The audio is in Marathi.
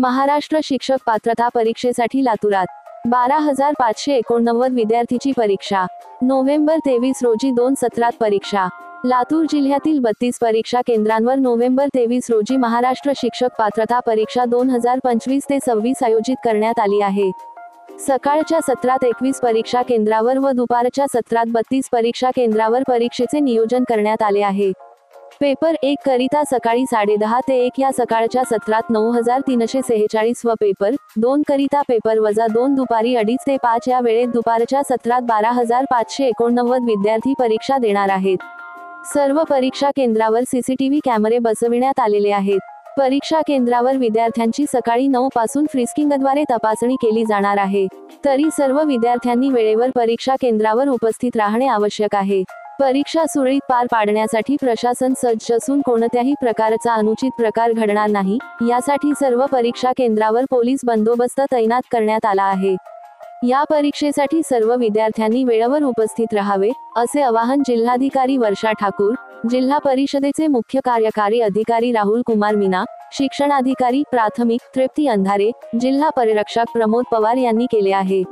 महाराष्ट्र शिक्षक पात्रता परीक्षेसाठी लातूरात 12,589 विद्यार्थीची परीक्षा। नोव्हेंबर 23 रोजी 2 सत्रात परीक्षा। लातूर जिल्ह्यातील 32 परीक्षा केंद्रांवर नोव्हेंबर 23 रोजी महाराष्ट्र शिक्षक पात्रता परीक्षा 2025 ते 26 आयोजित करण्यात आली आहे। सकाळच्या सत्रात 21 परीक्षा केंद्रावर व दुपारच्या सत्रात 32 परीक्षा केंद्रावर परीक्षेचे नियोजन करण्यात आले आहे। पेपर 1 करिता सकाळी 10:30 ते 1 या सकाळच्या सत्रात 9,346 व पेपर 2 करिता पेपर -2 दुपारी 2:30 ते 5 या वेळेत दुपारच्या सत्रात 12,589 विद्यार्थी परीक्षा देणार आहेत। सर्व परीक्षा केंद्रावर सीसीटीव्ही कॅमेरे बसविण्यात आलेले आहेत। परीक्षा केंद्रावर विद्यार्थ्यांची सकाळी 9 पासून फ्रिस्किंगद्वारे तपासणी केली जाणार आहे। तरी सर्व विद्यार्थ्यांनी वेळेवर परीक्षा केंद्रावर उपस्थित राहणे आवश्यक आहे। परीक्षा सुरळीत पार पाडण्यासाठी प्रशासन सज्ज असून कोणत्याही प्रकारचा अनुचित प्रकार घडणार नाही यासाठी सर्व परीक्षा केंद्रावर पोलीस बंदोबस्त तैनात करण्यात आला आहे। या परीक्षेसाठी सर्व विद्यार्थ्यांनी वेळेवर उपस्थित राहावे असे आवाहन जिल्हाधिकारी वर्षा ठाकूर, जिल्हा परिषदेचे मुख्य कार्यकारी अधिकारी राहुल कुमार मीना, शिक्षणाधिकारी प्राथमिक तृप्ती अंधारे, जिल्हा परिरक्षक प्रमोद पवार यांनी केले आहे।